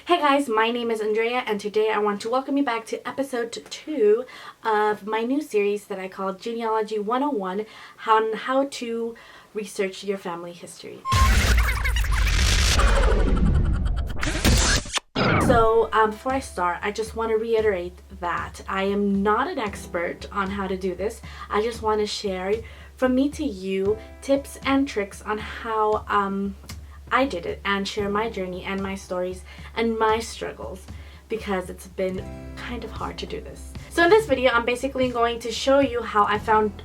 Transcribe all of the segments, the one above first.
Hey guys, my name is Andrea and today I want to welcome you back to episode 2 of my new series that I call Genealogy 101, how to research your family history. So before I start, I just want to reiterate that I am not an expert on how to do this. I just want to share from me to you tips and tricks on how I did it and share my journey and my stories and my struggles because it's been kind of hard to do this. So in this video, I'm basically going to show you how I found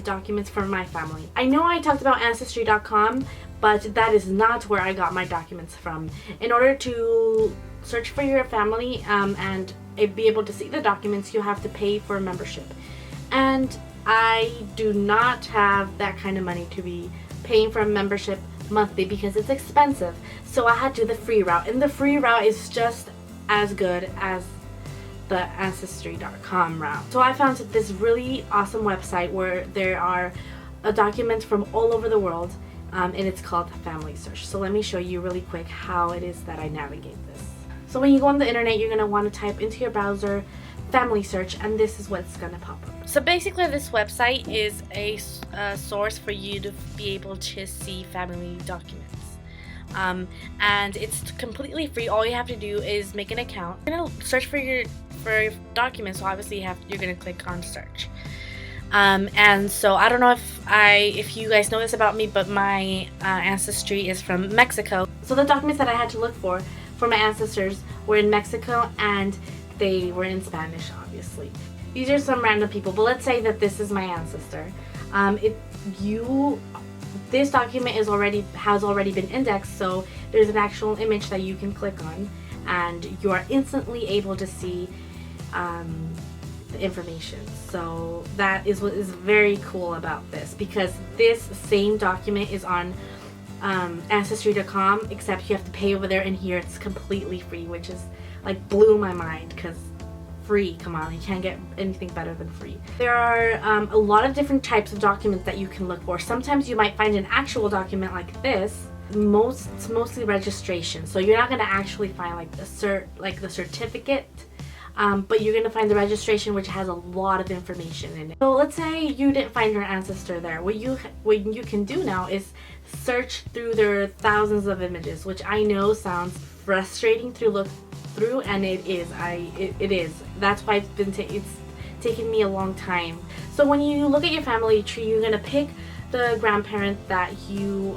documents for my family. I know I talked about Ancestry.com, but that is not where I got my documents from. In order to search for your family and be able to see the documents, you have to pay for a membership. And I do not have that kind of money to be paying for a membership monthly because it's expensive. So I had to do the free route, and the free route is just as good as the Ancestry.com route. So I found this really awesome website where there are documents from all over the world, and it's called Family Search. So let me show you really quick how it is that I navigate this. So when you go on the internet, you're going to want to type into your browser Family Search, and this is what's going to pop up. So basically this website is a source for you to be able to see family documents. And it's completely free. All you have to do is make an account. You're going to search for your documents, so obviously you're going to click on search. And so I don't know if you guys know this about me, but my ancestry is from Mexico. So the documents that I had to look for my ancestors were in Mexico, and they were in Spanish, obviously. These are some random people, but let's say that this is my ancestor. This document has already been indexed, so there's an actual image that you can click on, and you are instantly able to see the information. So that is what is very cool about this, because this same document is on Ancestry.com, except you have to pay over there, and here it's completely free, which is like blew my mind, because free, come on, you can't get anything better than free. There are a lot of different types of documents that you can look for. Sometimes you might find an actual document like this. It's mostly registration, so you're not going to actually find like the certificate, but you're going to find the registration, which has a lot of information in it. So let's say you didn't find your ancestor there. What you can do now is search through their thousands of images, which I know sounds frustrating to look through, and it is. It is. That's why it's taken me a long time. So when you look at your family tree, you're gonna pick the grandparent that you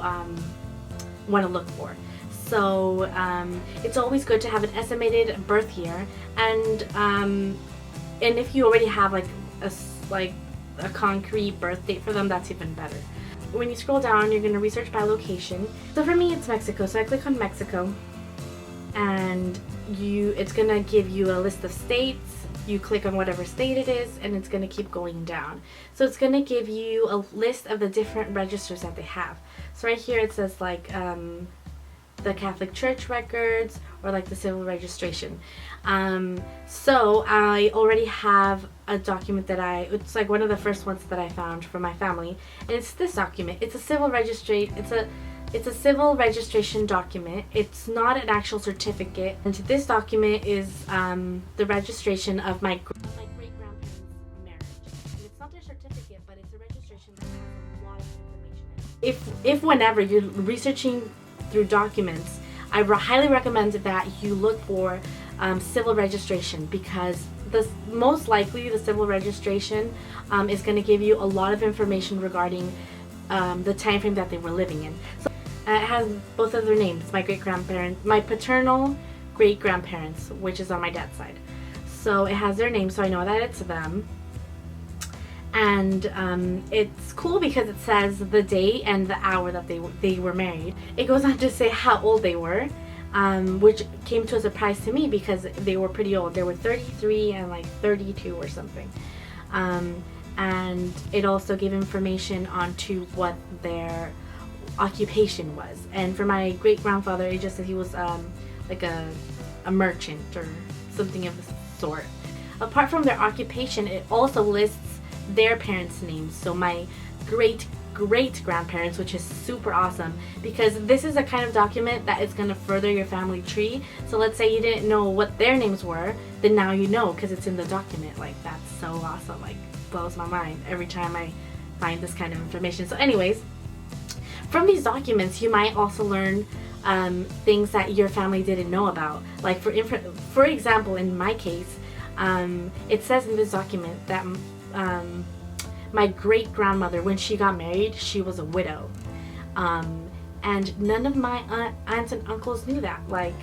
want to look for. So it's always good to have an estimated birth year, and if you already have like a concrete birth date for them, that's even better. When you scroll down, you're gonna research by location. So for me, it's Mexico. So I click on Mexico, and it's gonna give you a list of states. You click on whatever state it is, and it's gonna keep going down. So it's gonna give you a list of the different registers that they have. So right here it says like the Catholic Church records, or like the civil registration. So I already have a document it's like one of the first ones that I found for my family, and it's this document. It's a civil It's a civil registration document. It's not an actual certificate. And this document is the registration of my great-grandparents' marriage. And it's not their certificate, but it's a registration that has a lot of information in it. If whenever you're researching through documents, I highly recommend that you look for civil registration, because most likely the civil registration is going to give you a lot of information regarding the time frame that they were living in. So it has both of their names, my paternal great-grandparents, which is on my dad's side. So it has their name, so I know that it's them. And it's cool because it says the day and the hour that they were married. It goes on to say how old they were, which came to a surprise to me because they were pretty old. They were 33 and like 32 or something. And it also gave information onto what their occupation was. And for my great-grandfather, it just said he was like a merchant or something of the sort. Apart from their occupation, it also lists their parents' names. So my great great-grandparents, which is super awesome because this is a kind of document that is going to further your family tree. So let's say you didn't know what their names were, then now you know because it's in the document. Like, that's so awesome. Like, blows my mind every time I find this kind of information. So anyways, from these documents you might also learn things that your family didn't know about. Like for example, in my case, it says in this document that my great-grandmother, when she got married, she was a widow. And none of my aunts and uncles knew that. Like,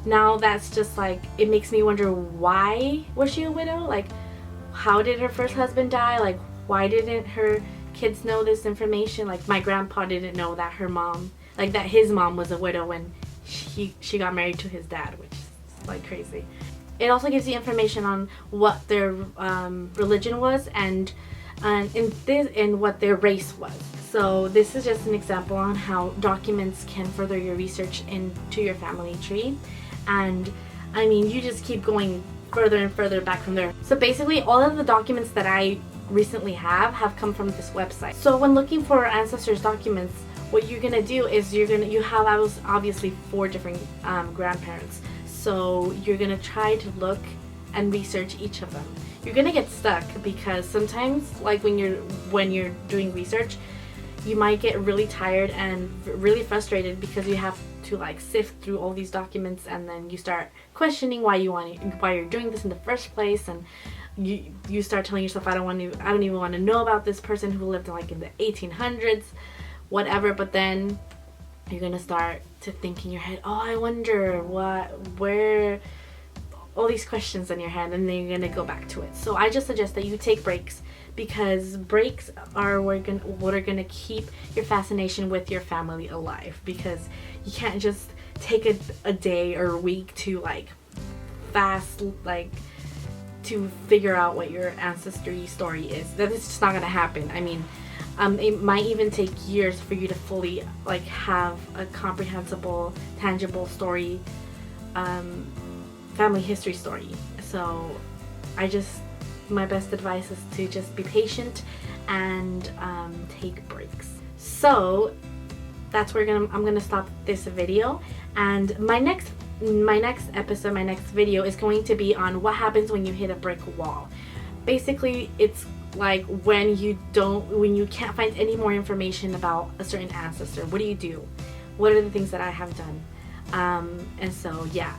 now that's just like, it makes me wonder, why was she a widow? Like, how did her first husband die? Like, why didn't her kids know this information? Like, my grandpa didn't know that her mom, like that his mom was a widow when she got married to his dad, which is like crazy. It also gives you information on what their religion was and what their race was. So this is just an example on how documents can further your research into your family tree. And I mean, you just keep going further and further back from there. So basically all of the documents that I recently have come from this website. So when looking for ancestors documents, what you're gonna do is you have obviously 4 different grandparents. So you're gonna try to look and research each of them. You're gonna get stuck because sometimes, like when you're doing research, you might get really tired and really frustrated because you have to like sift through all these documents, and then you start questioning why you're doing this in the first place, and you start telling yourself, I don't even want to know about this person who lived like in the 1800s, whatever. But then you're gonna start to think in your head, oh, I wonder where, all these questions in your head, and then you're gonna go back to it. So I just suggest that you take breaks, because breaks are what are gonna keep your fascination with your family alive, because you can't just take a day or a week to to figure out what your ancestry story is. That is just not gonna happen. I mean, it might even take years for you to fully have a comprehensible, tangible story, family history story. So my best advice is to just be patient and take breaks. So that's where I'm gonna stop this video, and my next episode, my next video is going to be on what happens when you hit a brick wall. Basically, it's like when you can't find any more information about a certain ancestor. What do? What are the things that I have done? And so yeah,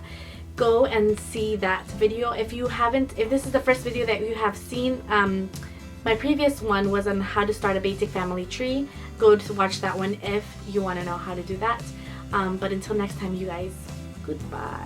go and see that video. If this is the first video that you have seen, my previous one was on how to start a basic family tree. Go to watch that one if you want to know how to do that. But until next time, you guys, goodbye.